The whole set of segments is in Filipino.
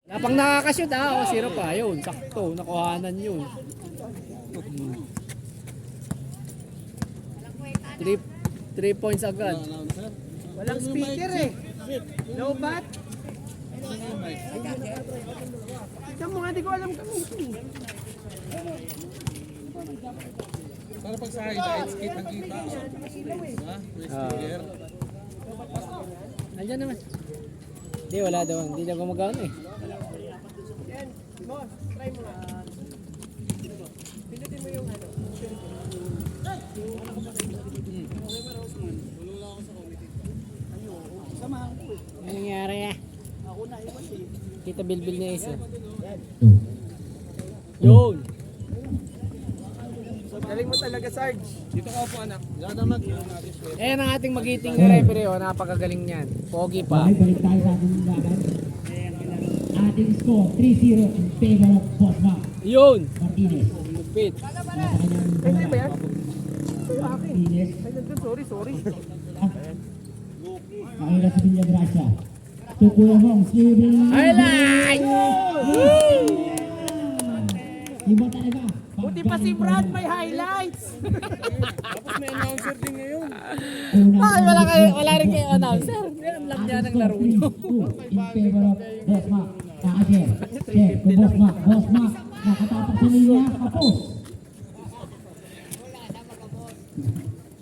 Lapang nakakashoot o zero pa. Yun, sakto. Nakuhanan yun. 3 points agad. Walang speaker eh. No bat. Tignan mo nga, di ko alam gamitin. Para pag sa highlights, kitang-kita. Ha? May speaker. Nandiyan naman. Hindi, wala daw. Hindi daw gumagano eh. Yan, boss, try mo nga. Pinutin mo yung ano. Samahan ko eh. Ano nangyari eh? Ako na iwan eh. Kita bilbil niya isa. Yan. Yun! Galing mo talaga, Sarge. Dito ka po anak. Diyan naman. Ayan ang ating magiting na referee. Napakagaling niyan. Pogi pa. Okay, balik tayo sa ating laban. Ating score, 3-0 in favor of Bosma Yun! Martinez. Lupit. Pwede ba yan? Ay, akin. Martinez. Ay, nandun, sorry. Nakita sa Villagracia. Tukuya Hong, Steven. Highlight! Iba talaga. Buti pa si Brad may highlights. Tapos may announcer din ngayon. Bakit wala rin kayo announcer? Alam niya ng laro nyo. In favor of Bosma. Nakashare. Share to Bosma. Bosma. Nakatapak sa linya. Kapos.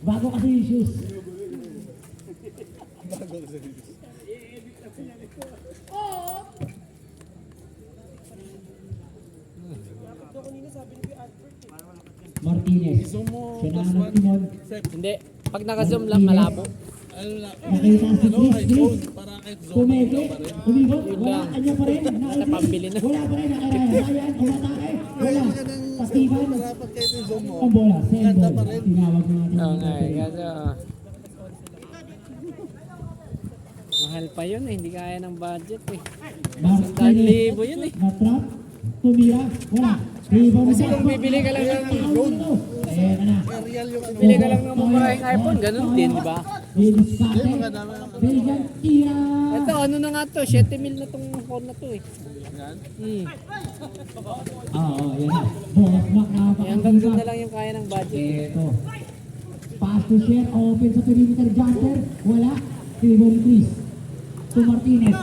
Bago kasi yung shoes. Martinez. Siya na ang timon. Hindi. Pag naka-zoom lang, malabo. Ano na? Nakita si Ano, Chris. iPhone. Para kahit zone. Pumeke. Umibot. Wala. lang. Kanya pa rin. Napambili na. Wala pa rin. Nakaraya. Ryan. Umatake. Wala. Pasiban. Dapat kahit yung zone mo. Ang bola. Send ball. Tinawag ng ating Oo nga eh. Kaso, mahal pa yun eh. Hindi kaya ng budget eh. 100,000 yun eh. Na-trap. Tumira. Wala. Rebound. Kasi kung bibili ka lang ng Ayan na. bibili ka lang ng mumurahing iPhone, ganun din, di ba? Ladies Kate. Belgian tira. Ito, ano na nga to? 7,000 na tong phone na to eh. Oo, yan na. Boss Mac Eh, hanggang doon na lang yung kaya ng budget. Ito. Pass to share. Open sa perimeter jumper. Wala. Table increase. To Martinez.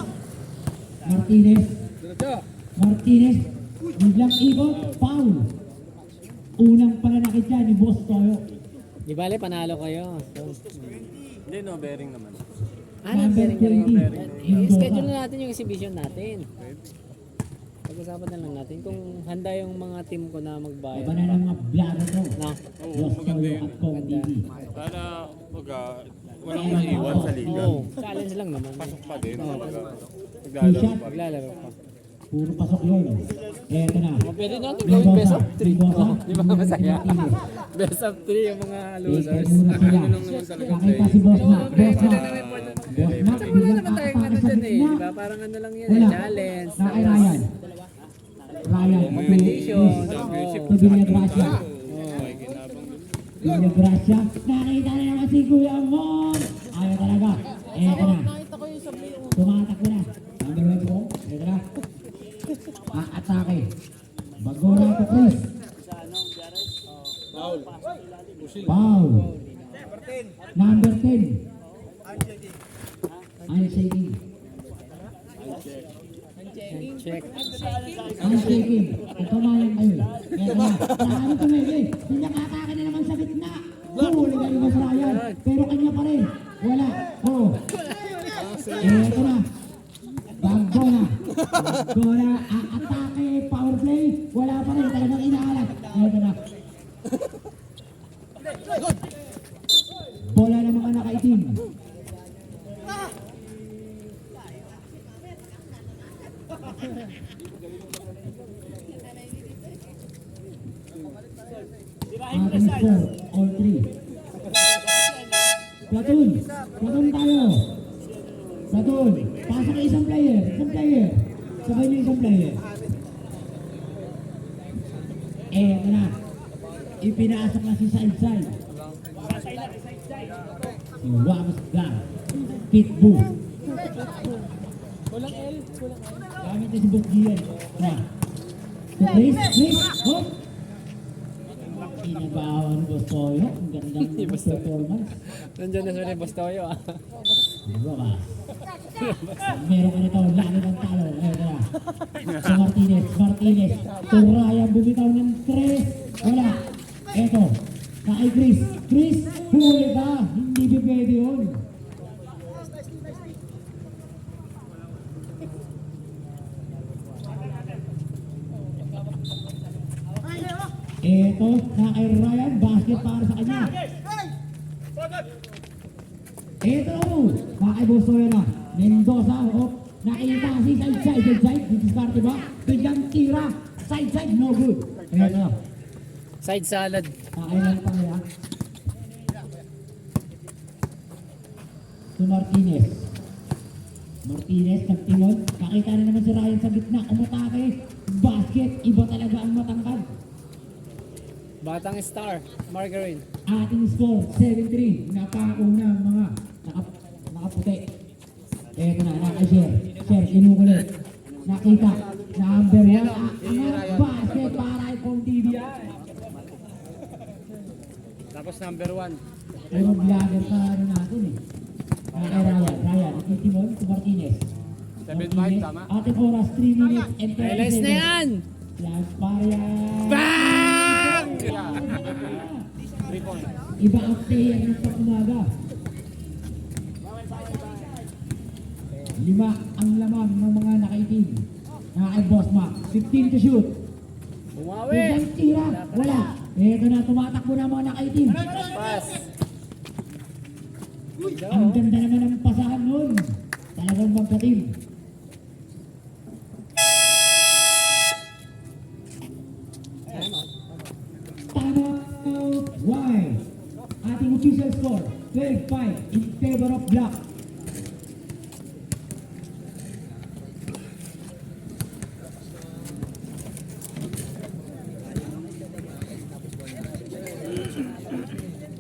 Martinez. Biglang ibon. Foul. Unang pananakit dyan ni Boss Toyo. Di bale, panalo kayo. So, Hindi, no, bearing naman. Number 20. I-schedule na natin yung exhibition natin. Pag-usapan na lang natin kung handa yung mga team ko na magbayad. Iba na ng mga vlogger to. Na, Boss Toyo at Pong TV. Para, walang naiwan sa liga. oo, challenge lang naman. Pasok pa din. Two-shot. Maglalaro pa. Puro pasok yun. Eto na. O, pwede natin gawin best of 3. Oh, di ba masaya? Best of 3 yung mga losers. Nakita si Boss Mac. Boss Mac. Boss Mac. Tsaka wala naman tayong ano dyan eh. Di ba? Parang ano lang yan eh. Wala. Challenge. Na kay Ryan. Ryan. Competition. To Villagracia. Villagracia. Nakita na naman si Kuya Mon. Ayaw talaga. Eto na. Tumatakbo na. Number 1 po. Eto na. Atake. Bagora to Chris. Foul. Number 10. Unshaking. Check. Unshaking. Ito na yung ayun. Eto na. Saan tumili? Pinakatake na naman sa gitna. Huli ka ni Ryan. Pero kanya pa rin. Wala. Oo. Eto na. Bagora. Bagora. Ang atake. Power play. Wala pa rin. Talagang inaalat. Eto na. Bola ng mga nakaitim. Ating score, all three. Platoon. Platoon tayo. Platoon. Pasok ang isang player. Sabay niyo isang player. Na. Ipinasok na si side. Si Wamos Gar. Pitbull. Kulang L. Gamit natin si Bukgian. Chris, hop! Inabawan ko Toyo. Ang gandang performance. Nandiyan na siya ni Boss Toyo ah. Diba ba? Meron ka nito, lalo ng talo. Ayun na. Si Martinez. Turaya bumitaw ng 3. Wala. Eto. Na kay Chris. Chris, huli ba? Hindi pwede yun. Eto, na kay Ryan, basket para sa kanya. Eto, na kay Bosoy na. Mendoza, nakita si side. Diskarte ba? Biglang tira. Side, no good. Eto, Side salad. nakailan pa kaya? To Martinez. Nagtimon. Nakita na naman si Ryan sa gitna. Umatake. Basket, iba talaga ang matangkad. Batang Star. Margarine. Ating score, 7-3. Napako na ang mga nakaputi. Eto na, naka-share. Share, kinukulit. Nakita. Number 1. Angat basket para itong TBI. Tapos number 1. Pero vlogger sa ano natin eh. Ryan. Ikitimon si Martinez. 7-5, tama? Ating oras, 3 minutes and 30 Realize na yan! Flash fire. Bang! 3 points. Iba ang player ng pag-umaga. 5 ang lamang ng mga nakaitim. Nakay Boss Mac. 15 to shoot. Bumawi! Biglang tira. Wala. Ito na, tumatakbo na mga nakaitim. Pass. Ang ganda naman ng pasahan nun. Talagang magkatim. Time out. Why? Ating official score, 12-5 in favor of Black.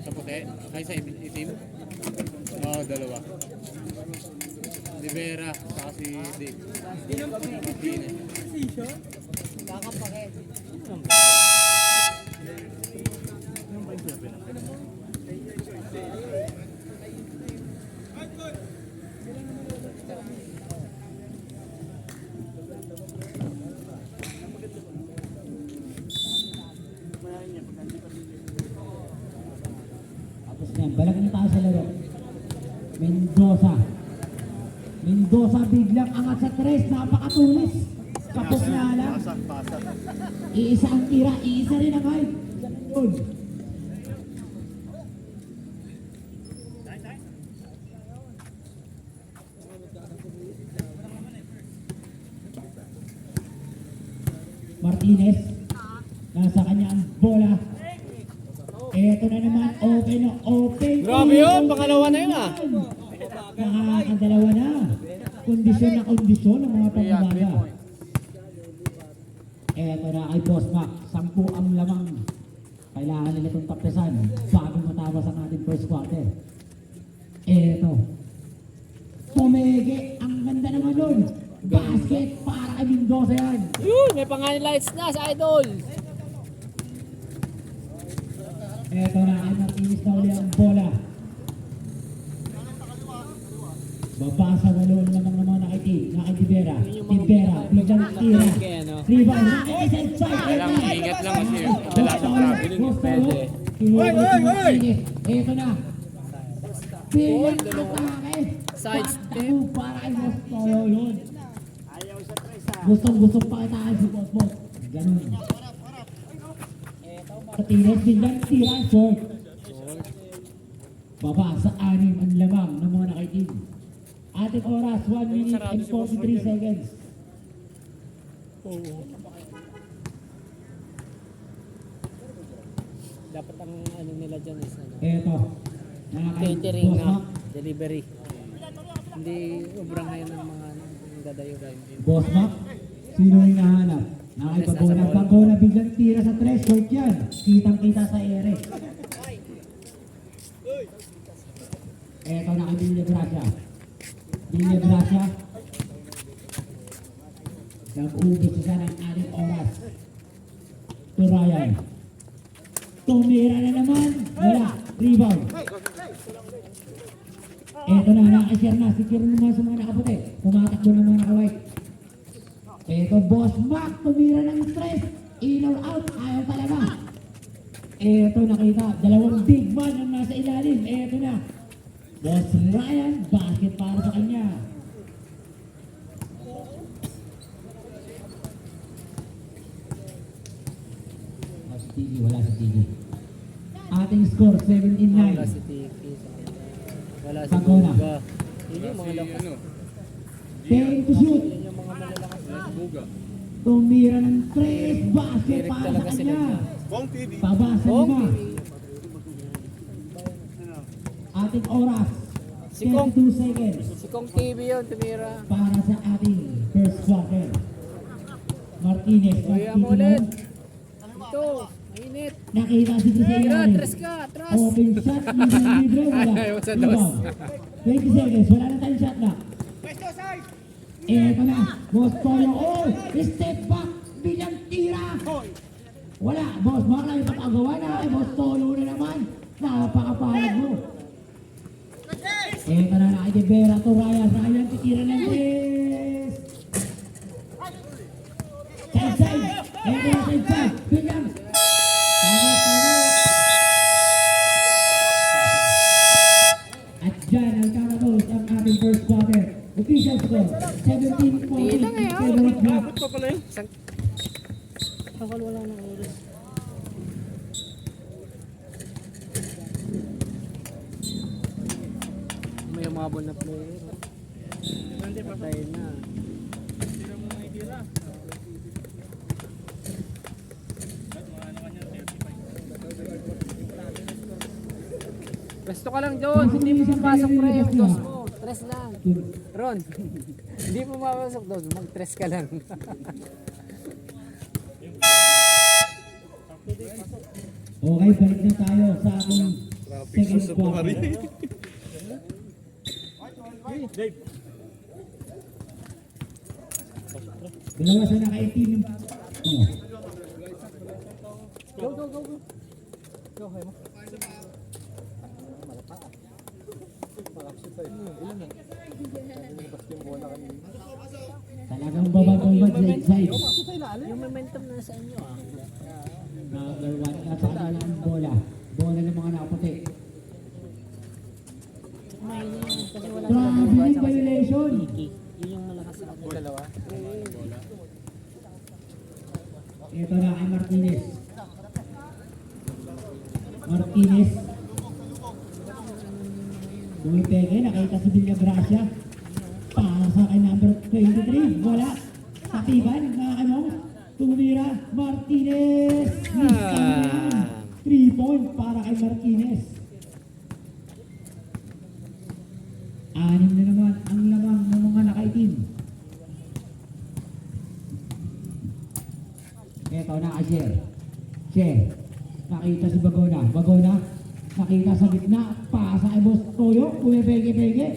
Sa puti. Ay, sa itim. Oo, dalawa. Rivera, saka si Dave. Martinez. Tapos yan, balik na tayo sa laro. Mendoza biglang angat sa 3, napakatulis. Kapos na lang. Iisa ang tira, iisa rin ang height. Ganun. Martinez, nasa kanya ang bola. Eto na naman, open. Grabe yun! Pangalawa na yun ah! Nakakadalawa na. Kondisyon ng mga pag-umaga. Eto na kay Boss Mac, 10 ang lamang. Kailangan nila itong tapesan bago matapos ang ating first quarter. Eto. Pumege, ang ganda naman nun. Basket para kay Mendoza yan. Yun! May pang-highlights na sa Idol! Eto na kay Martinez na uli ang bola. Babasa na loob naman ng mga nakitibera. Tibera, biglang tira. Rebound, nakikiside. Kailangan ingat lang kasi wala sa traveling. Pwede. Eto na. Biglang atake. Side step. Para kay Boss Toyo yun. Gustong pakitaan si Boss Boss. Ganun. Martinez biglang tira short. Baba sa 6 ang lamang ng mga nakaitim. Ating oras, 1 minute and 43 seconds. Dapat ang ano nila dyan is ano, Eto. catering Boss na Mac. delivery. Hindi sobrang ngayon ng mga ano, yung dadayo kayo. Boss Mac, sino yung nahanap? Nakipagbago na biglang tira sa 3, short yan. Kitang-kita sa ere. Eto na kay Villa Gracia. Nag-ubos isa ng ating oras. To Ryan. Tumira na naman. Wala. Rebound. Eto na, nakashare na. Secure naman sa mga nakaputi. Tumatakbo na mga naka-white. Eto, Boss Mac. Tumira ng stress. In or out. Ayaw talaga. Eto, nakita. Dalawang big man ang nasa ilalim. Eto na. Boss Ryan. Basket para sa kanya. TV, wala sa TV. Ating score, 17-9. Wala si Tiki. Wala si Pagona. Buga. Yun yung mga lakas. 10 to shoot. Yun yung mga malalakas. Tumira ng 3. Basket Direct para sa talaga sila. kanya. Bong TV. Pabasa Oh, lima. Ating oras, Si Kong. 32 seconds. Si Kong TV yun, tumira. Para sa ating first quarter. Martinez. Kuya mo ulit. Ito, mainit. Nakita si Chris Tira, Ayala. tres ka, atras. Open shot, libre, wala. Ayaw sa dos. Rebound. 20 seconds, wala na tayong shot na. Eto na, Boss Toyo, oh, step back, bilang tira. Wala, Boss, baka lang ipapagawa na kay Boss Toyo na naman. Napakapalag mo. Eto na, nakikibera to Ryan, Ryan, titira ng tres. Side side, eto na side side, bilang. At dyan ang kakatapos ang ating first quarter. Official score, 17 points. Tila ngayon. Pa pala yun. Isang... Takal wala ng oras. May umabol na player. Patay na. Resto ka lang, John. Hindi mo papasok pre yung dos mo. Tres lang. Ron, hindi mo mapasok dos. Mag-tres ka lang. Okay, balik na tayo sa ating second quarter. Dalawa sa naka-18. Go, go, go, go. Go, kaya mo. Talagang babag-babag side-side. Yung momentum na sa inyo ah. Number 1 at sa kanila ang bola. Bola ng mga nakaputi. May kasi wala Traveling violation. Tiki. Yun yung malakas sa akin. Dalawa? Ito na kay Martinez. Martinez. Bumipeke, nakita si Villagracia. Para sa kay number 23. Wala. Tatiban, mga kanong. Tumira, Martinez. Miss ka na yan. 3 point para kay Martinez. 6 na naman ang lamang ng mga nakaitim. Eto, naka-share. Share. Nakita si Bagona. Bagona. Nakita sa gitna. Pasa kay Boss Toyo. Pumipeke-peke.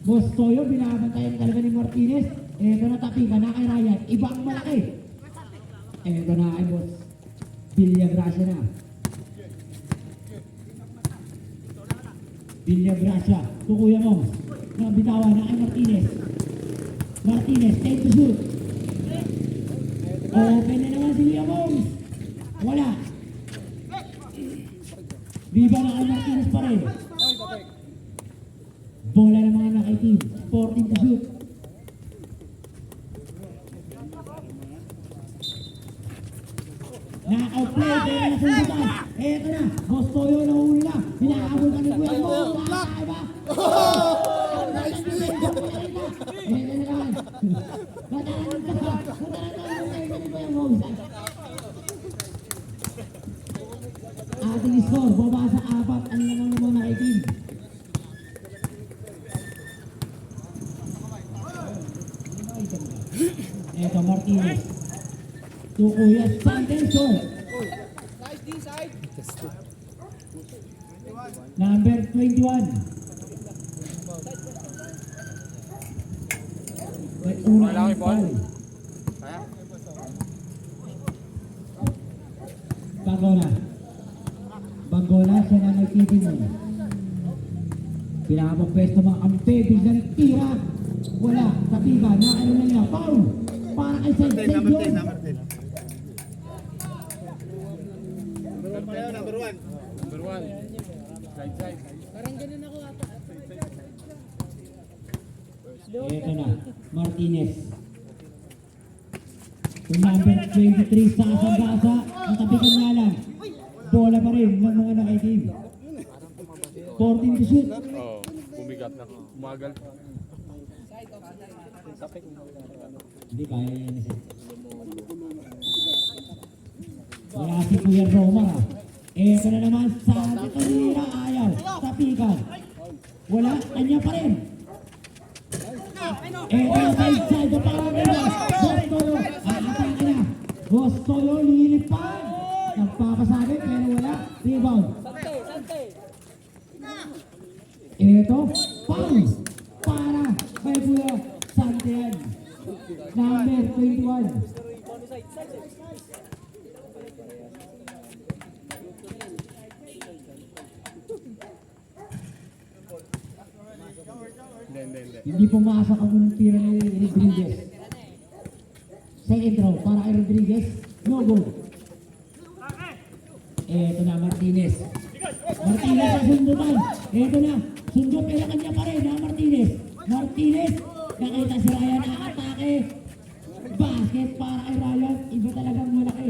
Boss Toyo, binabantayan talaga ni Martinez. Eto na tapika na kay Ryan. Ibang malaki. Eto na kay Boss Villagracia na. Villagracia. Tukuya mo. Nabitawan na kay Martinez. Martinez, take to shoot. Open na naman si Yamong. Wala. Viva na kay Martinez pa rin. Bola ng mga nakaitim. 14 to shoot. Naka-play. Kaya na sa bukas. Eto na. Boss Toyo na huli na. Hinakabol ka ni Kuya Mo. Nakakaya ba? Nice play. Eto na naman. Matalan ka ba? Ating score, baba sa 4 ang lamang ng mga nakaitim. Eto Martinez. Tukuya Santenson. Number 21. May unang foul. Bagona, siya na nagtitin mo. Pinakapang pwesto mga kampe, bigla nagtira. Wala, tapiga, ano na niya, foul! Para kay Said Number yun. 10, number 10. Number 1. Number 1. Side. Ito na, Martinez. Yung number 23 sa Asambasa, natapikan nga lang. Bola pa rin ng mga nakaitim. 14 to shoot. Oo, bumigat na. Umagal. Hindi kaya yan isa. Wala si Kuya Roma. Ito na naman sa kanila ayaw. Tapikan. Wala, kanya pa rin. Ito na side na pangalan. Bostolo. Atake na. Bostolo lilipad. Nagpapasabi pero wala. Rebound. Ito. Foul. Para kay Kuya Santian. Number 21. Hindi pumasok ang unang tira ni Rodriguez. Second row para kay Rodriguez. No goal. Eto na Martinez. Martinez ang sundutan. Eto na. Sundot pero kanya pa rin na Martinez. Martinez. Nakita si Ryan ang atake. Basket para kay Ryan. Iba talagang malaki.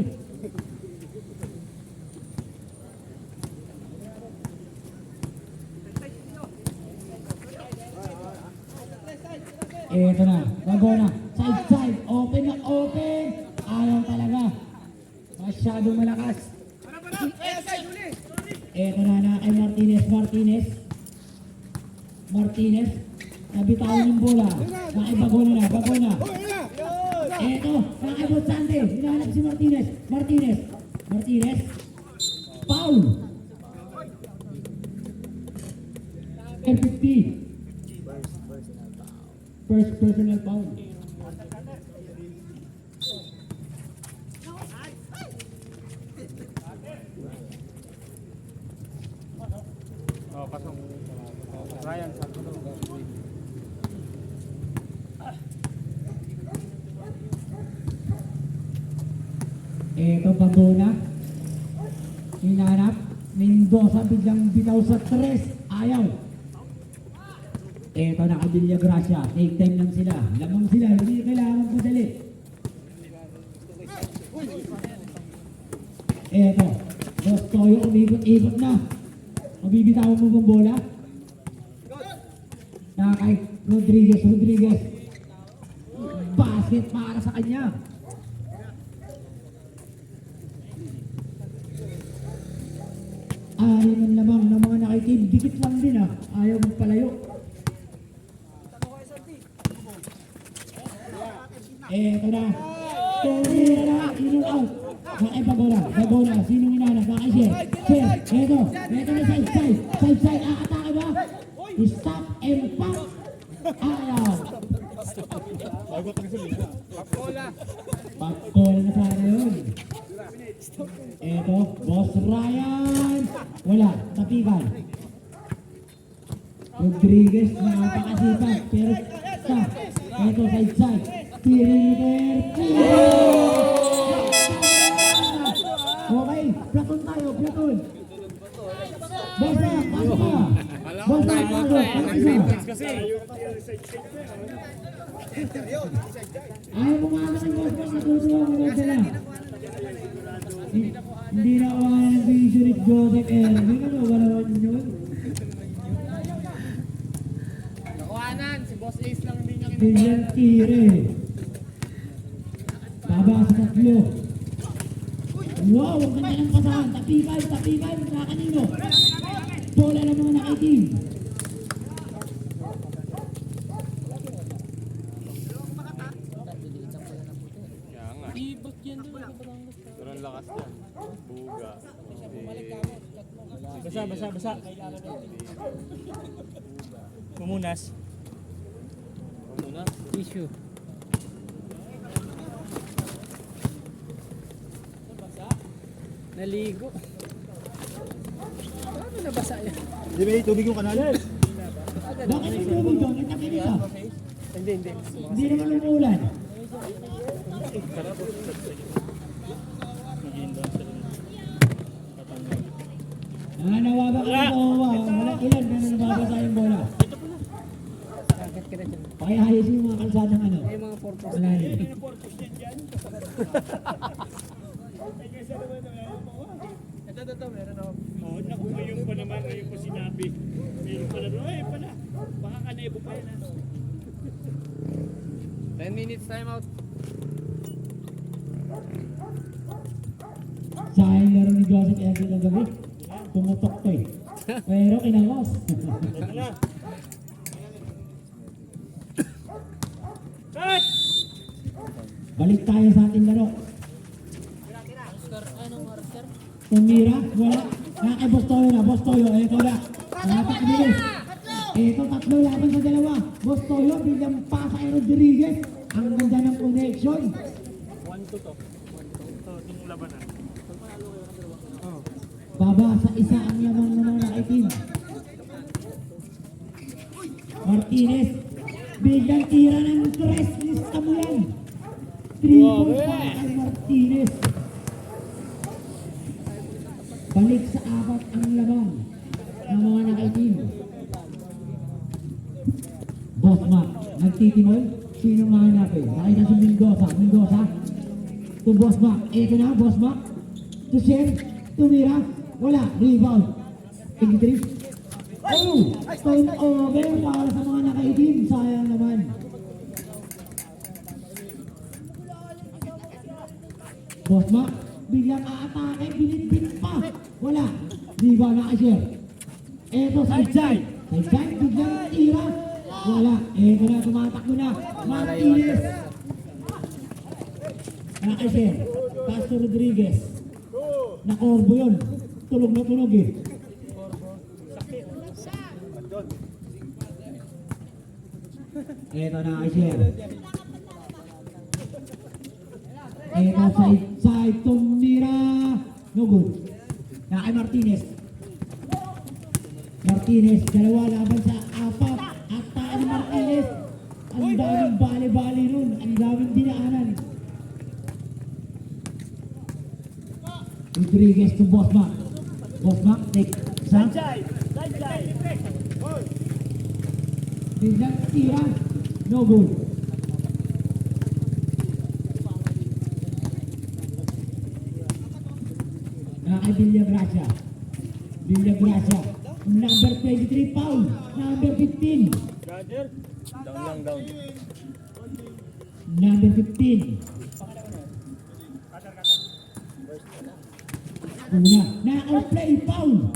Eto na, Bagona, side, open na open. Ayaw talaga. Masyadong malakas. Eto na kay Martinez. Nabitawan yung bola. Na kay Bagona. Eto, na kay Botsante. Hinahanap si Martinez. Foul. 50. First personal foul. Oh, pasok. Ryan, sa Eto Bagona. Hinanap. Mendoza biglang bitaw sa 3. Ayaw. Eto na Abilia Gracia. Take time lang sila. Lamang sila. Hindi kailangan madali. Eto. Bostoyo umikot-ikot na. Mabibitawan mo bang bola? Na kay Rodriguez. Basket para sa kanya. Ayaw ng lamang ng mga nakikim. Dikit lang din Ayaw magpalayo. Eto na. Tumira na. Inong out. Nakay Bagona. Sinong inanak? Nakay Sher. Eto na side. Atake ba? Stop and pop. Ayaw. Pakol na sana yun. Eto, Boss Ryan. Wala, tapikan. Rodriguez nakapakasipag. Pero eto side. Perimeter. Okay, platon tayo. Basta, pasok ka. Basta, kasi. ayaw mo nga naman boss mo. Natutuwa mo lang sila. Hindi na kawalan ng vision ni Joseph Erwin. Wala yun. Nakuhanan, si Boss Ace lang hindi niya Billion tire. Baba sa 3. Wow, ang ganda ng pasahan. Tapikan. Na kanino? Bola ng mga nakaitim. Kaya nga. Pero ang lakas yan. Buga. Basa. Pumunas. Tissue. Naligo. Paano nabasa yan? Di ba tubig yung kanal? Bakit yung tubig doon? Kita kita. Hindi. Hindi naman umuulan. Nawaba ka na po. Walang ilan na nababasa yung bola. Bakit ka na dyan? Pakihayasin yung mga kalsadang ano. Ay, mga purpose. Wala yun. Ito, meron ako. Oh, naku, yung pa naman, yung pa sinabi. Meron pala doon, ay pala, baka kanebo pa yan. 10 minutes time out. Sayang laro ni Joseph Edwin ng gabi. Tumutok to eh. Pero kinangos. Cut! Balik tayo sa ating laro. Tumira, wala. Kay Bostoyo na, Bostoyo, eto na. Napakabilis. Eto, tatlo laban sa dalawa. Bostoyo, bilang pa kay Rodriguez. Ang ganda ng connection. 1-2 to. Itong labanan. Baba sa isa ang lamang naman na itim. Martinez, biglang tira ng tres. Lista mo yan. 3 para kay Martinez. Balik sa apat ang lamang ng mga nakaitim. Bosma, nagtitimol. Sino mahanapin? Nakita si Mendoza. To Bosma. Ito na, Bosma. To Sher. Tumira. Wala. Rebound. 83. Oh! Turnover para sa mga nakaitim. Sayang naman. Bosma. Biglang aatake. Binitbit pa. Wala. Rebound na Sher. Ito side. Biglang tira. Wala. Ito na. Tumatakbo na. Martinez. Nakasher. Castro Rodriguez. Nakorbo yun. Tulog na tulog eh. Ito na Asher. Ito side. Tumira. No good. Kay Martinez. Dalawa laban sa apat. At tayo ni Martinez. Ang daming bali-bali nun. Ang daming dinaanan. Rodriguez to Bosma. Take sa biglang tira. No good. Kay Villagracia. Number 23 foul. Number 15. Down. Number 15. Una. Na-outplay foul.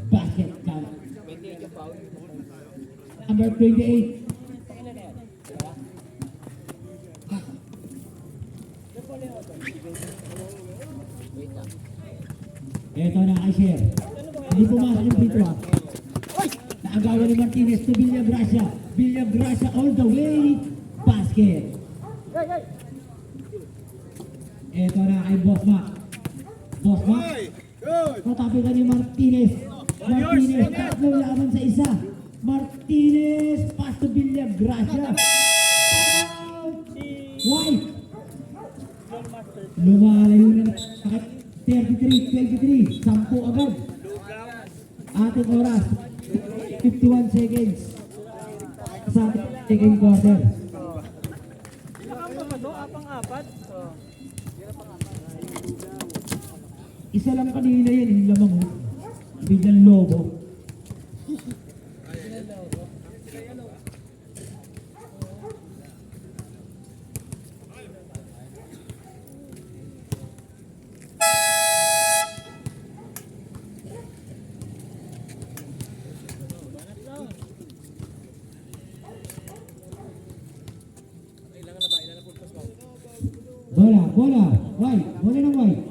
Basket count. Number 28. Ito na Asher. Hindi pumasok yung pito ha. Naagawan ni Martinez to Villagracia all the way. Basket. Ito na kay Bosma. Katabi ka ni Martinez. Tatlo laban sa isa. Martinez, pass to Villagracia. White. Lumalayo na 33-23. 10 agad. Ating oras. 51 seconds. Sa ating second quarter. Apang-apat. Isa lang kanina yan, yung lamang mo. Biglang lobo. Bola. White. Bola ng white.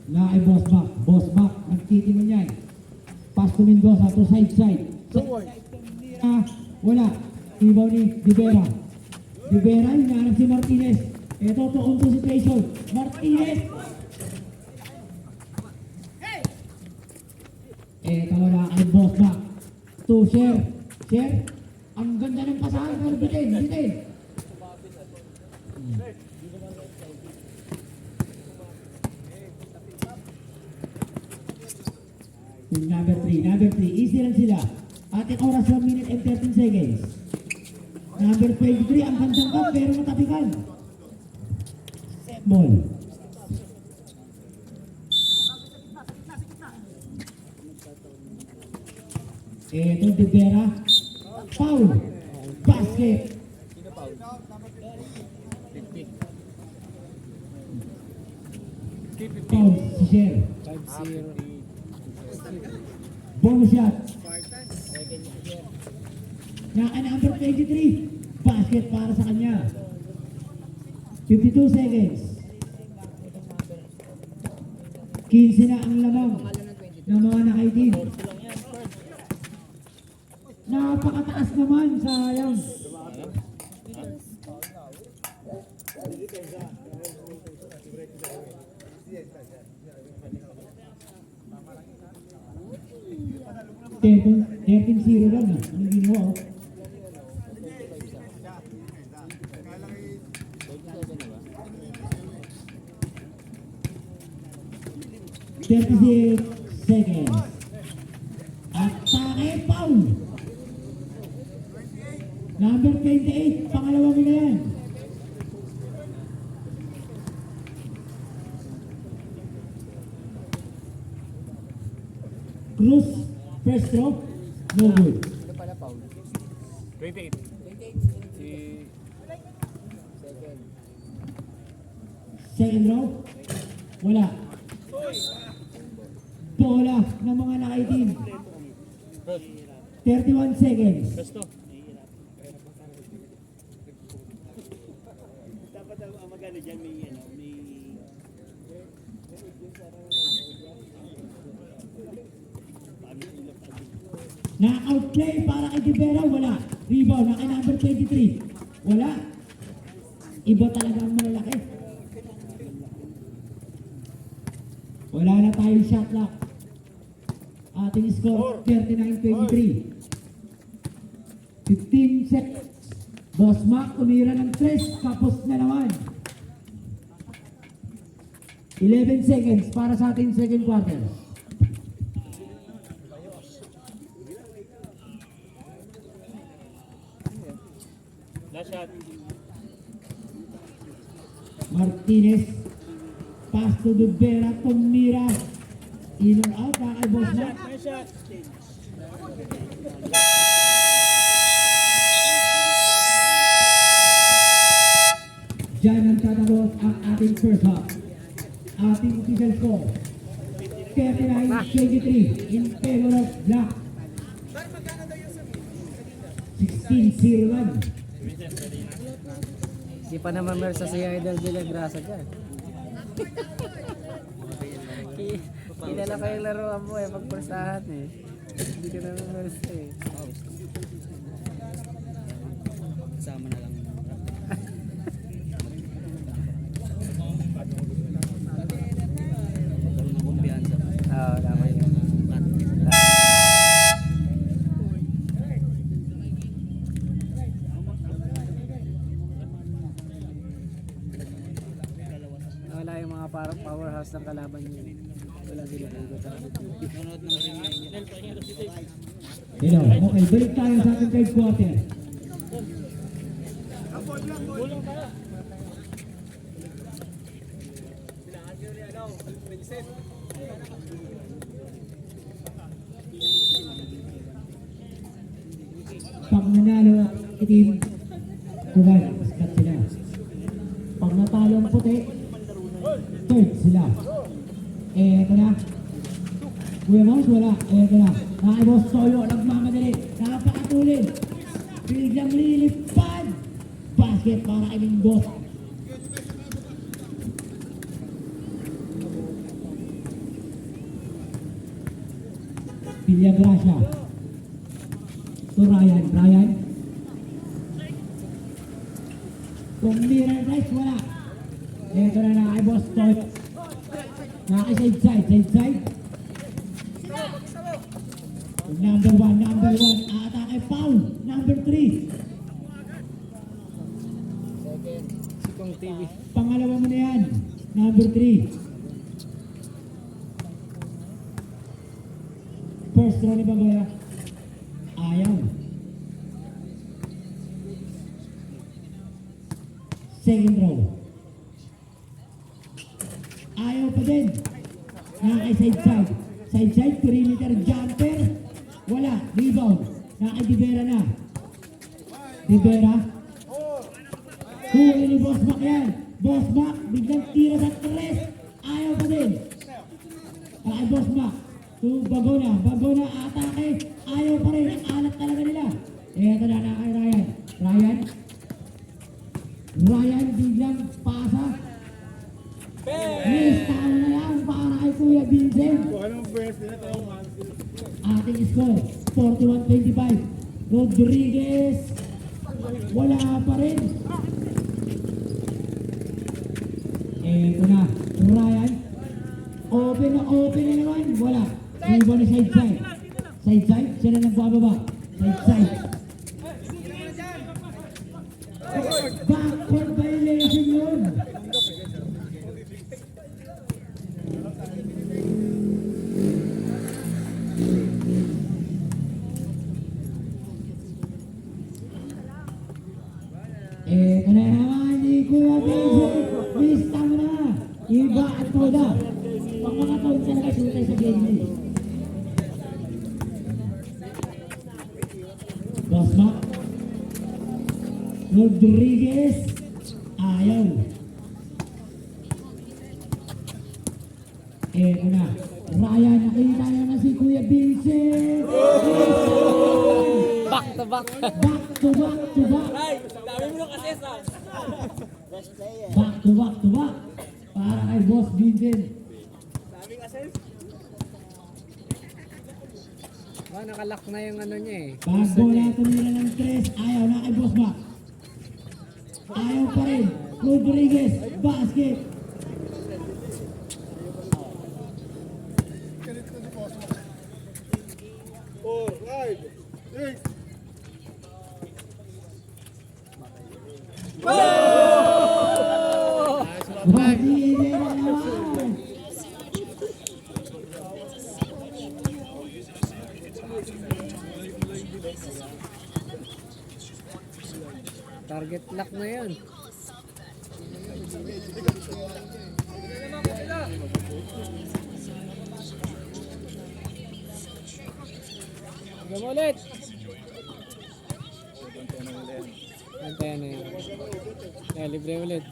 Na ay Boss Mac. Boss Mac, nagtitingin yan. Pass to Mendoza to side. Wala. Ibaw ni Divera. Divera, hinahanap si Martinez. Ito to on to situation. Martinez! Ito wala kay Boss Mac. To share. Share. Ang ganda ng pasahan. Pero bitin. Number 3, easy lang sila. Ating oras 1 minute and 13 seconds. Number 23, ang gandang ka pero matapikan. Set ball. Ito, Divera. Foul. Basket. Foul, si Sher. 5-0. Bonus shot. Naka number 23. Basket para sa kanya. 52 seconds. 15 na ang lamang ng mga nakaitin. Napakataas naman, sayang. Thirteen zero lang ah. Ano ginawa oh? Seconds. Atake, foul. Number 28, pangalawa mo na yan. Cruz, first throw, no good. Ano pala, Paul? 28. Si... Second row, wala. Bola ng mga nakaitin. 31 seconds. Besto. Dapat ang maganda dyan may Na-outplay para kay Divera, wala. Rebound na kay number 23. Wala. Iba talaga ang malalaki. Wala na tayong shot clock. Ating score, 39-23. 15 seconds. Boss Mac, tumira ng 3, kapos na naman. 11 seconds para sa ating second quarter. last shot. Martinez. Pass to Dubera, tumira. In or out, kay Boss Mac. Nice shot. Diyan ang tatapos ang ating first half. Ating official score, 39-23 in favor of Black. 16-0-1. Di pa naman mersa si Idol Villagrasa dyan. Kilala ko yung laruan mo eh, pagpursahan eh. Hindi ka naman mersa eh. Kasama na lang. Magkaroon ng kumpiyansa. Oo, tama yun. Wala yung mga parang powerhouse ng kalaban niyo. Wala sila kung sa Nanonood naman rin ngayon. Hello, okay, balik tayo sa ating third quarter. Pag nanalo ang itim, kuwan, skat sila. Pag natalo ang puti, third sila. Eto na. Kuya Mouse, wala. Eto na. Nakibos Solo, nagmamadali. Napakatulin. Biglang lilipad. Basket para kay Mendoza. Villagracia. To Ryan. Ryan. Kung Miran Rice, wala. Ito na kay Boss Toy. Side side. Number one. Atake foul. Number 3. Sikong TV. Pangalawa mo na yan. Number 3. First row ni Bagoya. Ayaw. Second row. Ayaw pa din. Nakakay side. Side, perimeter jumper. Wala. Rebound. Nakakay Rivera na. Rivera. Huli ni Boss Mac yan. Boss Mac, biglang tira sa 3. Ayaw pa din. Nakakay Boss Mac. To Bagona atake. Ayaw pa rin. Ang alat talaga nila. Eto na nakakay Ryan. Ryan biglang pasa. Miss, talo na yan para kay Kuya Vincent. Ating score, 41-25. Rodriguez, wala pa rin. Eto na, Ryan. Open na naman. Wala. Iba na side. Side, siya na nagbababa. Side. Backward violation yun. Ito na naman ni Kuya Vincent. Mista mo na. Iba at toda. Pag mga taon siya nakasutay sa game niya. Boss Mac. Rodriguez. Ayaw. Ito na. Ryan, nakita na si Kuya Vincent. Back to back. Back to back. Dami mo ng assess ah. Back to back. Para kay Boss Vincent. Daming assess. Nakalock na yung ano niya eh. Pag bola tumira ng 3, ayaw na kay Boss Mac. Ayaw pa rin. Rodriguez, basket. Bati na naman. Target lock na yun. Hanggang ulit. Antayan na yun. Libre ulit.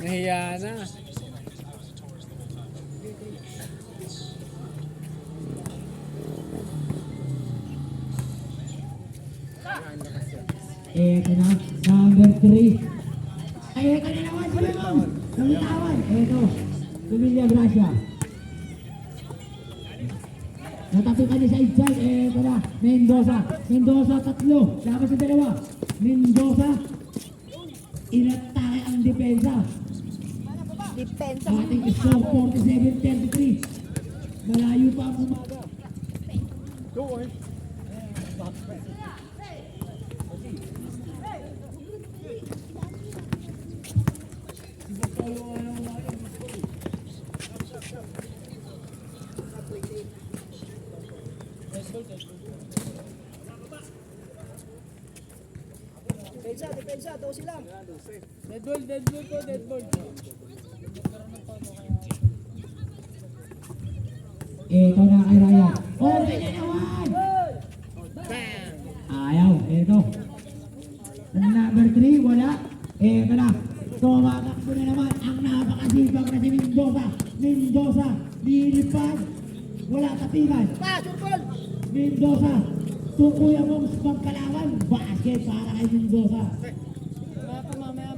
Nahiya na. Eto na, number 3. Ay, eto na naman sila ma'am. Nabitawan. Eto, Villagracia. Natapikan ni side. Eto na, Mendoza, 3. Labas sa 2. Mendoza. Inatake ang depensa. Ating score, 47-33. Malayo pa ang umaga. Depensa, 12 lang. Dead ball. Ito na kay Ryan. Okay na naman! Ayaw, ito. Number 3, wala. Ito na. Tumakbo na naman ang napakasipag na si Mendoza. Lilipad. Wala tapingan. Pass, your ball. Mendoza. Kung Kuya Mongs magkalawan, basket para kay Mendoza. Mamaya.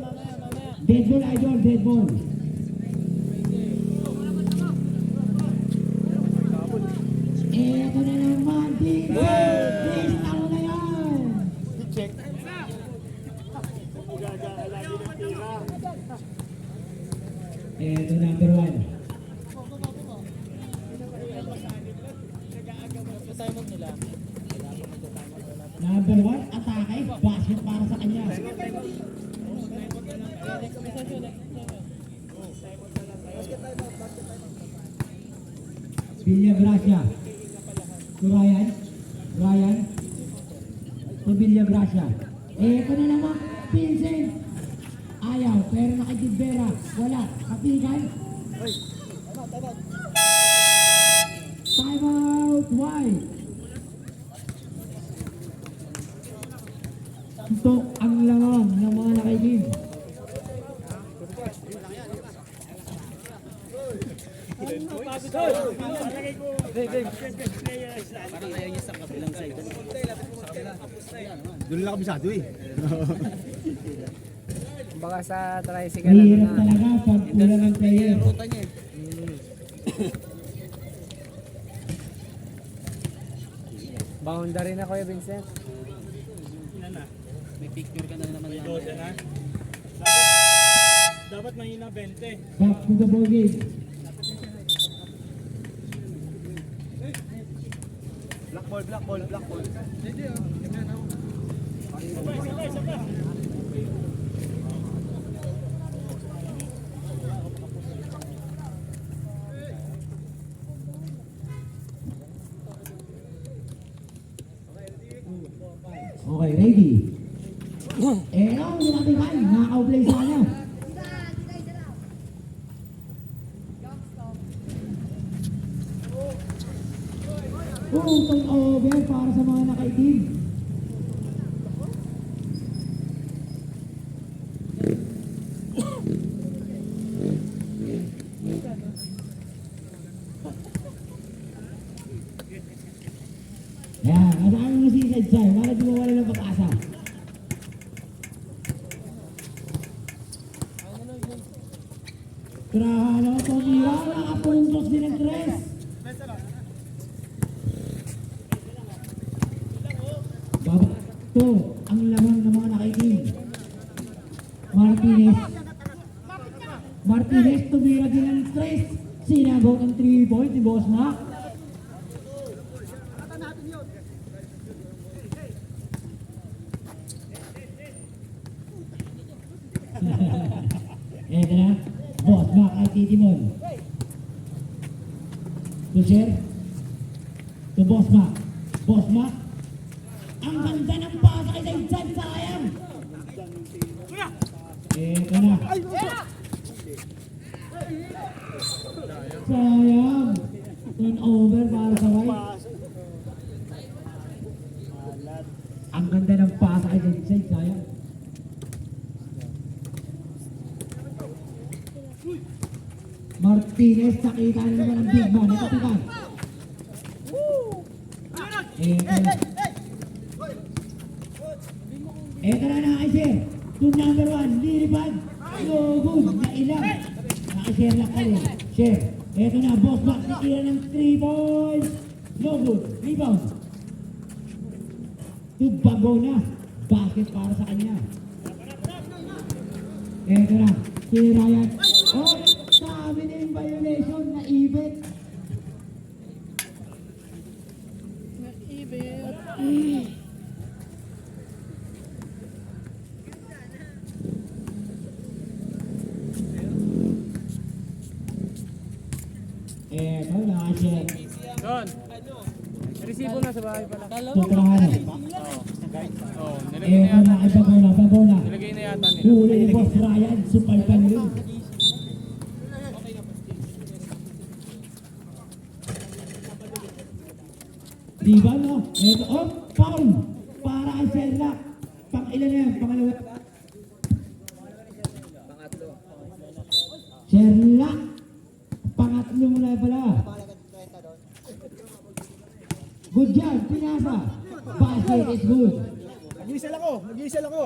Dead ball, idol, dead ball. Eto na naman, defense! Please, tao na yan! Eto number 1. Number 1, atake, basket para sa kanya. Villa Gracia. To Ryan. To Villa Gracia. Eto na naman, Vincent. Ayaw, pero nakitibera. Wala, kapigan. Time out, wide. Ito ang lamang ng mga nakaikin. Doon lang kabisado eh. Baka sa tricycle Mahirap na. talaga pag kulang ng player. Ruta niya eh. Boundary na Kuya Vincent. May picture ka na naman lang. Dosa na. Dapat mahina 20. Back to the ball game. Black ball. Sabay. Okay, ready? Lumatibay. Nakaka-play sana. Turnover para sa mga nakaitim. Yan, nasaan mo si Sadsay para di mawala ng pag-asa. Trahalo, tumira, nakapuntos din ang tres. Babato ang lamang ng mga nakaitim. Martinez, tumira din ang tres. Sinagot ang 3 points ni Boss Mac. Eto na, Boss Mac ay titimon. To share. To Boss Mac. Boss Mac. Ang ganda ng pasa kay Sadsay, sayang. Eto na. Sayang. Turnover para sa White. Ang ganda ng pasa kay Sadsay, sayang. Martinez, nakita na naman ang big man. Ito pikan. Ito na nakashare. To number 1, lilipad. No good, nailang. Nakashare lang kayo. Share. Ito na, Boss Mac, nakira ng 3 points. No good, rebound. To Bago na. Basket para sa kanya. Ito na, si Ryan. Oh, sabi na yung violation na ibit. Eto, nakacheck. Don. Resibo na sa bahay pala. Tutrahan. Oh, nilagay na Eto na, yata. Bago na. Nilagay na yata nila. Huli ni Boss Ryan, supalpan yun. Diba no? Eto, oh, foul! Para kay Sherlock. Pang ilan na yan? Pangalawa. Sherlock! Pangatlo mo na pala. Good job, pinasa. Basket is good. Nag-whistle ako. Nag-whistle ako.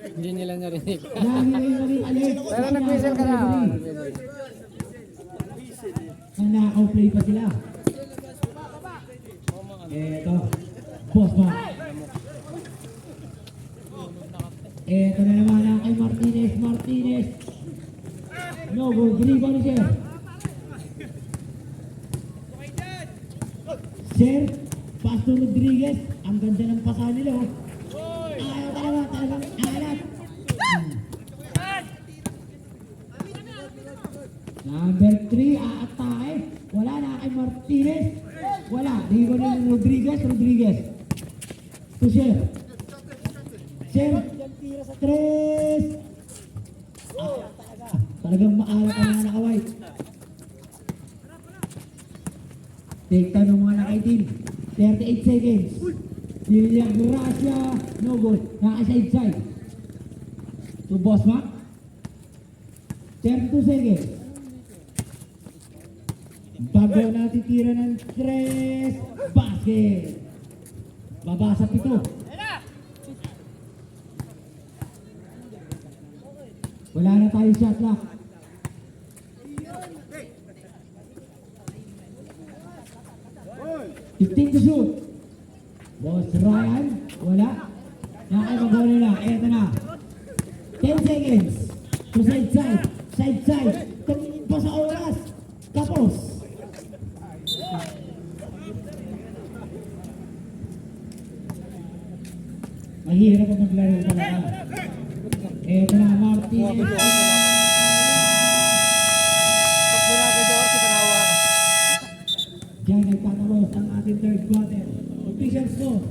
Hindi nila narinig. Lagi na yung naging alert. Pero nag-whistle ka na. Nanakaw play pa sila. Eto. Boss ba? Eto na naman ang kay Martinez. Martinez. No good. Rebound ni Sir. Sir. Pastor Rodriguez. Ang ganda ng pasa nila. Oh. Ayaw talagang alat. Number 3, aatake. Wala na kay Martinez. Wala. Rebound ni Rodriguez. Rodriguez. To Sir. Sir. 3. Talagang maalat ang mga nakaway. Take down ng mga nakaitim. 38 seconds. Lilia Gracia. No good. Naka-side. To Boss Mac. 32 seconds. Bago natin tira ng 3. Basket. Baba sa 7. Wala na tayo shot clock. 15 to shoot. Boss Ryan, wala. Nakakabagawin na. Eto na. 10 seconds. To side. Side. Tumingin pa sa oras. Tapos. Mahirap ang maglaro talaga. Eto na, Martinez. Takbo na ako, Dorothy, panawa ka. Diyan nagtatapos ang ating third quarter. Official score,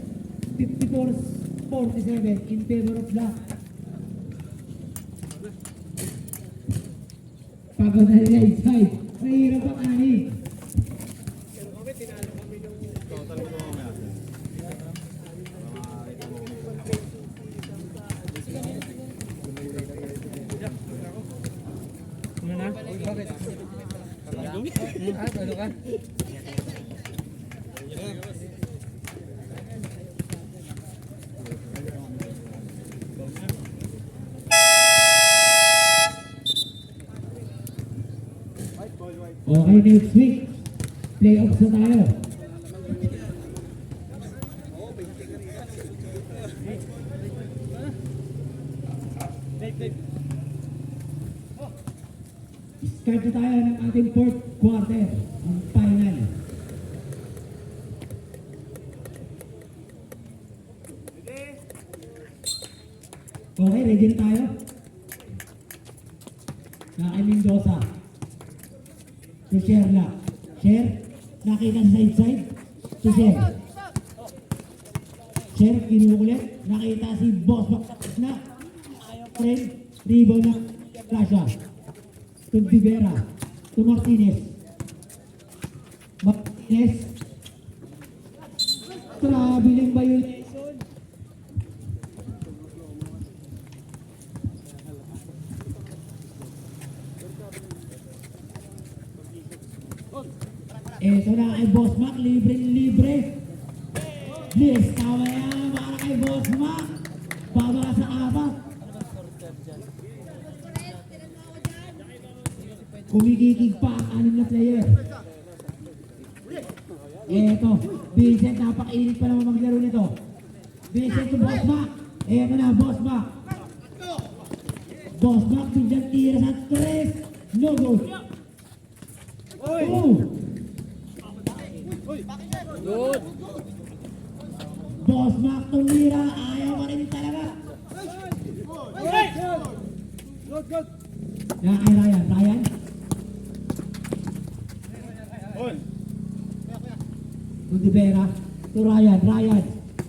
54-47 in favor of Black. Pagod na nila inside. Mahirap ang ani. Ano ka? Okay, next week. Playoffs na tayo. Start na tayo ng ating fourth quarter. Ang final. Okay, ready na tayo? Kay Mendoza. To Share na. Share. Nakita sa side. To Share. Share, kinukulit. Nakita si Boss Mac na. Friend, rebound na. Flasha. To Rivera. To Martinez. Martinez. Traveling violation. Eto na kay Boss Mac, libre. Yes, tama yan para kay Boss Mac. Baba sa apat. Kumikikig pa ang 6 na player. Eto, Vincent, napakainit pa naman maglaro nito. Vincent to Boss Mac. Eto na, Boss Mac. Boss Mac, bigyan tira sa 3. No good. Oh! Good. Boss Mac tumira, ayaw pa rin talaga. Yan kay Ryan. To Rivera, to Ryan.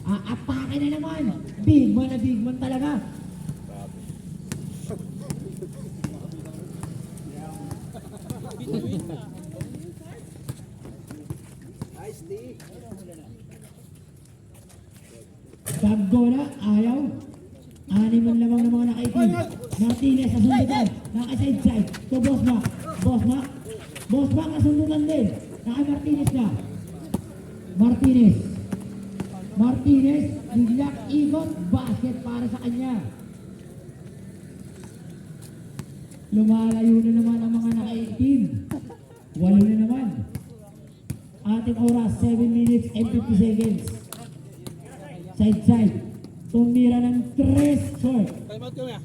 Atake na naman. Big man talaga. Bagona, ayaw. 6 man lamang ng mga nakaitim. Martinez sa sundutan. Naka-side. To Boss Mac. Boss Mac na sundutan din. Naka-Martinez na. Martinez, biglang ikot, basket para sa kanya. Lumalayo na naman ang mga naka-18. 8 na naman. Ating oras, 7 minutes and 50 seconds. Side. Tumira ng 3 short. Time out kami ah.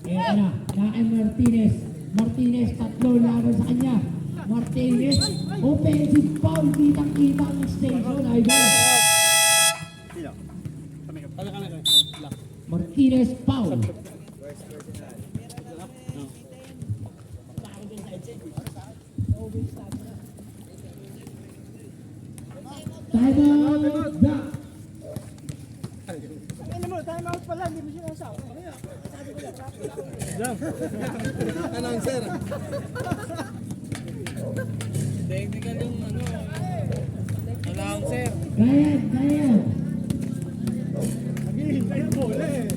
Eto na kay Martinez. Martinez, 3 laban sa kanya. Martinez, offensive foul. Kitang-kita ang station. Idol. Kami. Lock. Martinez, foul. Timeout. Back. Time out pala, hindi mo sinasabi. Announcer. Technical yung ano. Announcer. Kaya. Naghihintay ng bola eh.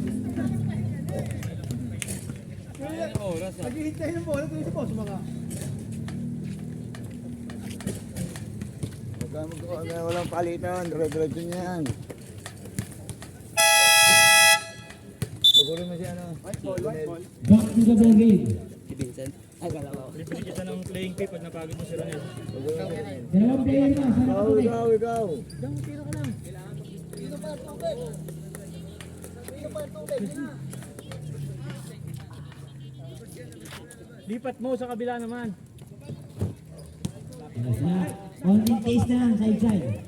Ayan yung oras ah. Naghihintay ng bola, ito yung boss mga. Walang palitan, dire-diretso niya yan. Pagurin mo siya, ano? Back to the ball game. Bibili kita ng playing tape pag napagod mo si Ronel. Dalawang player na. Sa nakatuloy. Ikaw. Lipat mo sa kabila naman. Konting case na lang, side.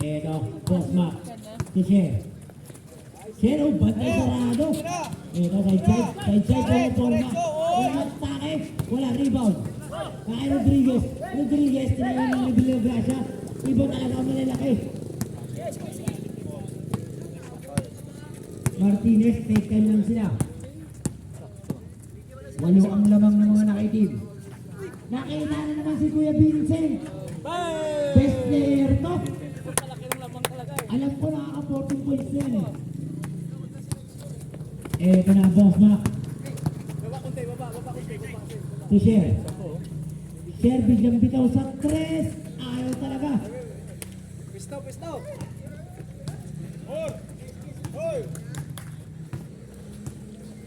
Eto, boss Mac. Si Sher. Sher, bantay sarado. Eto, side, wala forma. Wala atake, wala rebound. Kaya Rodriguez, tinayon ng Rebelio Gracia. Iba talaga ang malalaki. Martinez, take time lang sila. 8 ang lamang ng mga nakaitim. Nakita na naman si Kuya Vincent. Best player to. Alam ko nakaka-14 points yan eh. Eto na, boss Mac. Si Sher. Sher, biglang bitaw sa 3. Ayaw talaga. Pistaw.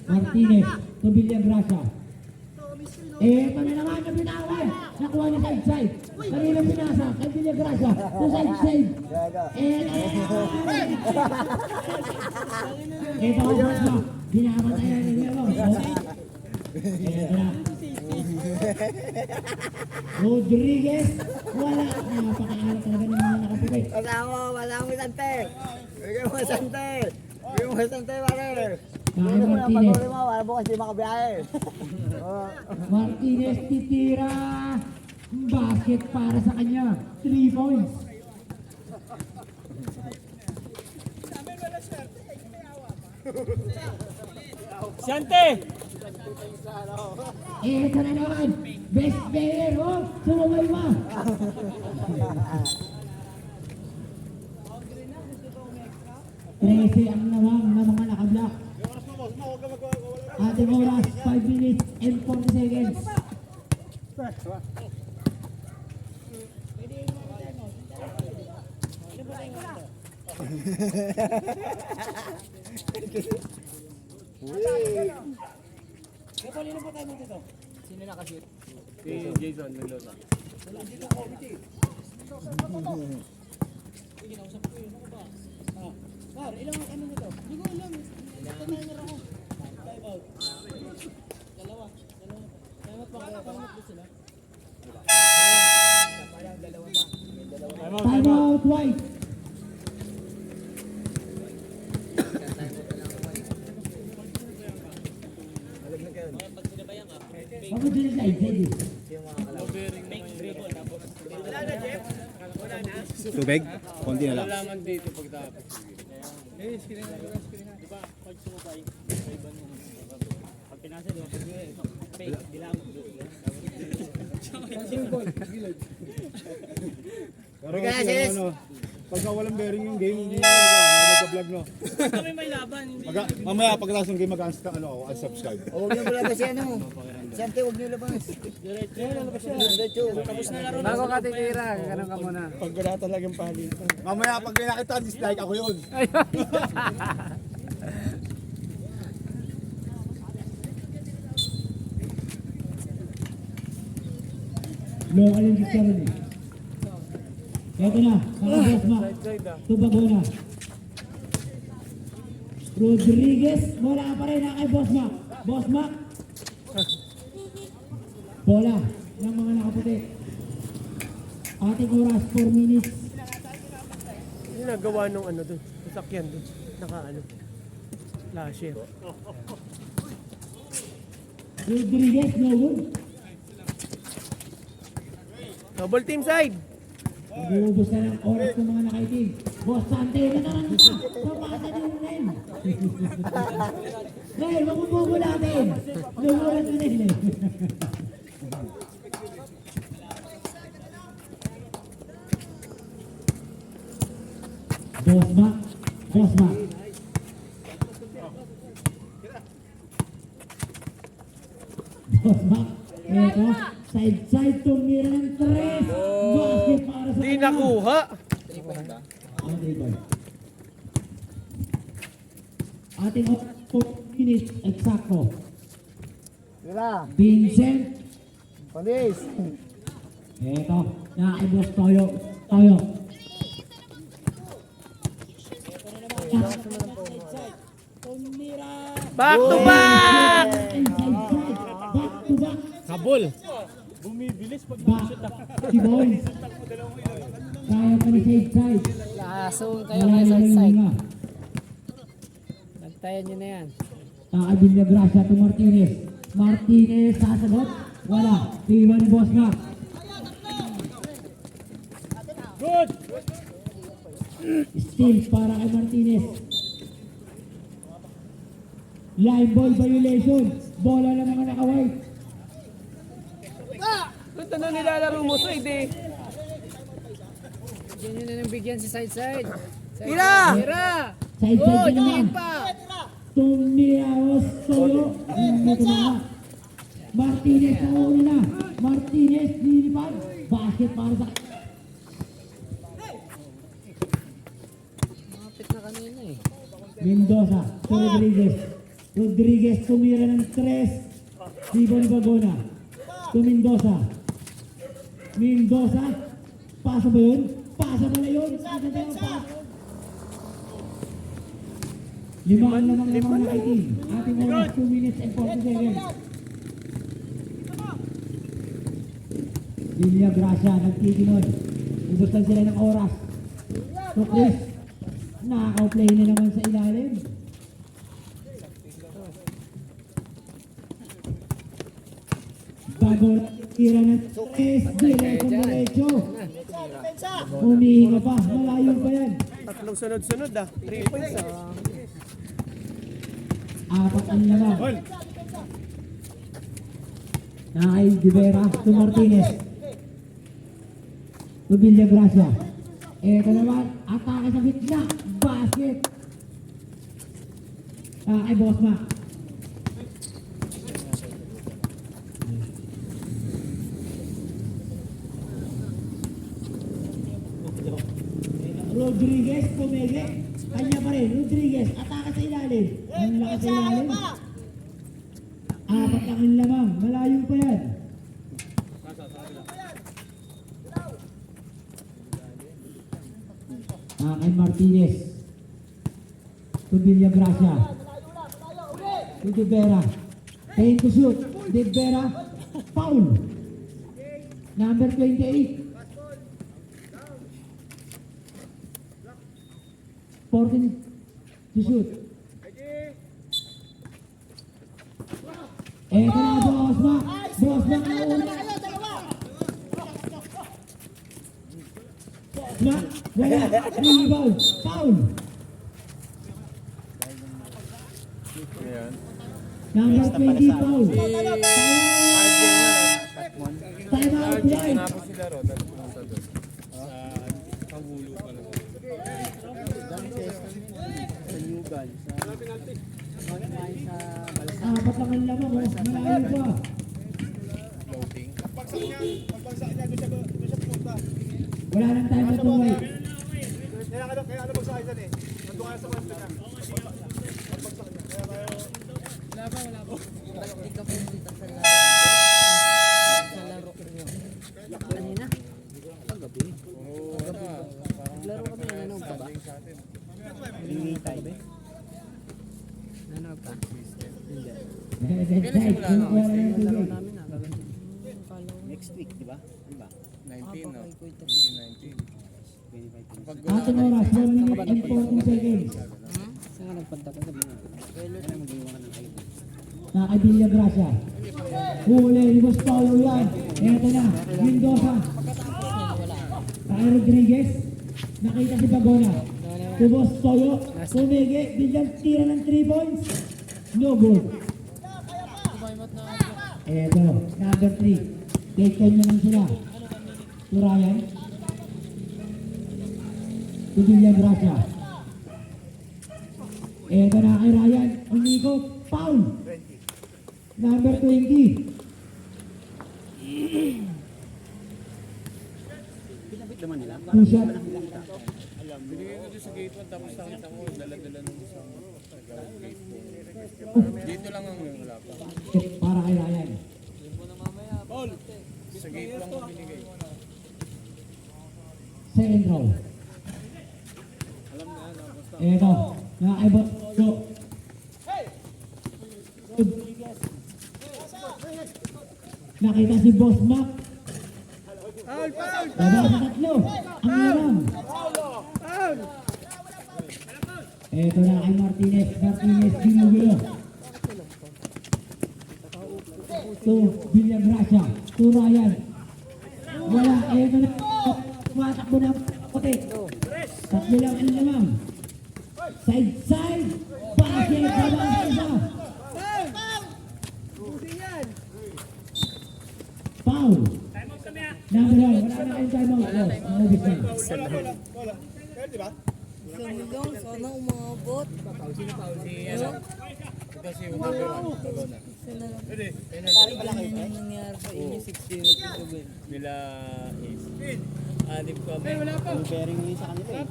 Martinez, to Villagracia. Eto na naman ang binawan. Nakuha ni side. Kanina pinasa, kay Villagracia. To side. Eto ang boss Mac. Binamatay na niya mo. Eto na. Rodriguez, wala. Napakaalat talaga ng mga nakapukay. Wala mo sante. Bigyan mo sante, pare. Kaya Martinez. Wala mo kasi makabiyahe. Martinez titira. Basket para sa kanya. 3 points. Sante! Ito na naman. Best player. Oh, sumabay pa. Trece ang lamang ng mga nakablock. Ating oras, 5 minutes and 40 seconds. Sino nakashoot? Si Jason Mendoza. Time out, White. Ako dyan sa side. Tubig? Konti na lang. Kailangan dito pagtapos. Diba, pag sumabay, iba mo. Pag pinasa, di ba? Fake, bilang. Single. Pero Pagka walang bearing yung game, hindi nag-vlog no. Kami may laban. Hindi. Mamaya pagkatapos ng game, unsubscribe. Huwag niyo malabas yan ano. Sante, huwag niyo labas. Bago ka titira, ganun ka muna. Pag wala talagang palitan. Mamaya pag may nakita, dislike ako yun. Local yung Victorin eh. Eto na, mga boss ma. Tubago na. Rodriguez, wala pa rin na kay boss ma. Boss ma. Bola ng mga nakaputi. Ating oras, 4 minutes. Yung nagawa nung ano doon. Sasakyan doon. Lasher. Rodriguez, no good. Double team side. Nag-uubos na ng oras ng mga nakaitim. Boss Sante, na naman ka. Papasa nyo na rin. Ngayon, mabubugo natin. Lumulat na rin eh. Boss Mac. Boss Mac. Boss Mac. Ito. Side-side tumira ng 3. Basket para sa Di nakuha. ang table. Ating 4 minutes eksakto. Tira, Vincent. palis. Ito. Nakaibos Toyo. Toyo. Back to back. Inside side. Back to back. Habol. Back. Si Boy. Kaya pa ni side side. Lasong kayo Wala kay na side yung side. mga. Bantayan nyo na yan. Kakabin na Gracia to Martinez. Martinez sasagot. Wala. Iwan ni Boss Mac. Good! Steal para kay Martinez. Line ball violation. Bola ng mga naka-white. Ito na nilalaro mo side eh. Bigyan nyo na ng bigyan si side side. Tira! Tira! Side Oh, side naman. tingin pa! Tumiawas Toyo. Hindi tumawa. Martinez na una na. Martinez lilipad. Basket para sa... Mapit na kanina eh. Mendoza to Rodriguez. Rodriguez tumira ng 3. Sibon Bagona. To Mendoza. Mendoza. Pasa ba yun? Pasa ba na yun? Pasa ba yun? Pasa. Lima ang lamang na kay team. Ating oras 2 minutes and 40 seconds. Lilia Gracia nagtitinod. Ubus lang sila ng oras. So Chris, nakaka-play na naman sa ilalim. Bago tira ng 3, diretso. Humihinga pa, malayo pa yan. Tatlong sunod-sunod ah. 3 points ah. 4 ang lamang. Nakay Divera to Martinez. To Villa Gracia. Ito naman, atake sa gitna. Basket. Kay Boss Mac. Rodriguez, pumege. Kanya pa rin. Rodriguez, atake sa ilalim. Ang lakas sa ilalim. 4 ang lamang. Malayo pa yan. Kay Martinez. To Villa Gracia. To De Vera. Tayin to shoot. De Vera. Foul. Number 28. 14 to shoot. Eto na, Boss Mac. Boss Mac na una. Boss Mac, wala. Rebound. Foul. Number 20, foul. Time out, play. Tapos sila ro, dahil pumunta doon. Sa Pangulo pala. Sa Yugal. Sa Balsa. Apat lang ang lamang, oh. Malayo pa. Wala nang time na tuloy. Kaya ano bagsak dyan eh. Nandun nga sa kwento niya. Hindi ka pumunta sa laro ko nyo. Kanina? Paggabi. Laro kami ng ano ba? Hinihintay ba? Ano pa? Hindi. Guys, yung wala nang Yung laro tuloy. namin na. Gagawin. Next week, di ba? Di ba? 19, no? 19. Pag Ating oras, 1 minute and 14 seconds. Saan ka nagpunta ka? Sabi mo. Ano mag-iwan ka ng kayo? Nakakabilla Gracia. Huli, ni Boss Paulo yan. Eto na, Mendoza. Kay Rodriguez. Nakita si Bagona. Si Boss Toyo. Sumigi, bilang tira ng 3 points. No good. Eto, number 3. Take time na lang sila. To Ryan. To Villa Gracia. Eto na kay Ryan. Umikot. Foul. Number 20. Two shot. binigay ko doon sa gate 1, tapos nakita ko, dala-dala nung isang gate 4. Dito lang ang wala pa. Para kay Ryan. Sa gate lang ko binigay. Second row. Eto. Nakaibot. So. Nakita si Boss Mac. Baba sa tatlo. Ang laram. Eto na kay Martinez. Martinez ginugulo. To Villagracia. To Ryan. Wala. Eto na. Tumatakbo na puti. Tatlo lang ang lamang. Side. Basket. Baba sa isa. Foul. Number 1. Wala na kayong time out. Boss. Ang ubis na. Sumulong, sana umabot. Kasi yung number 1, Bagona. Parang wala kayo nangyari sa inyo, 6-0 to win. Nila Ace. Anim kami. Yung bearing mo yun sa kanila eh.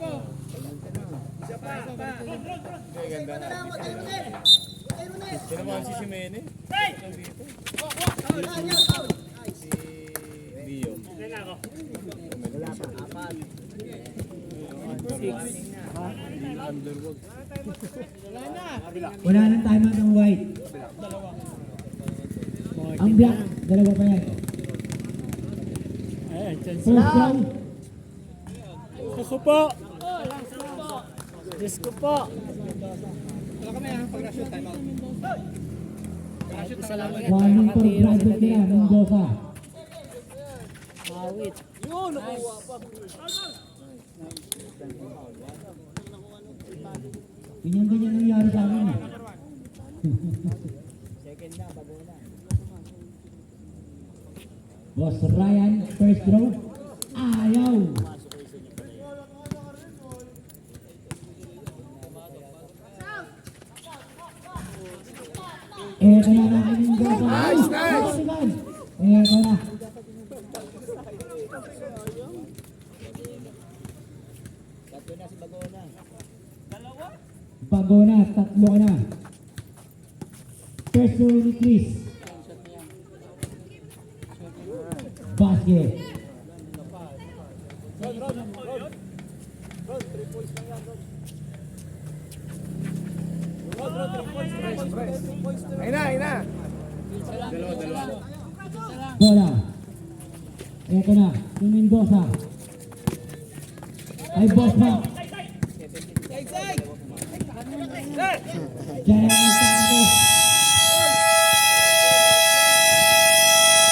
Hindi, ganda nga. Sino ba si Simene? Dito. Si Dio. Underwood. Wala nang time out ng white. Ang black. Dalawa pa yan. First round. Ako po! Diyos ko po! Salamat ka. 1 minute for graduate nila. Mendoza. Awit. Ganyan nangyari sa amin. Boss Ryan, first row. Ayaw. Eto na kakainin ko sa nice! Eto na. Bagona, tatlo ka na. First row ni Chris. Basket. Bola. Eto na, yung Mendoza. Ay, boss ba? Diyan ang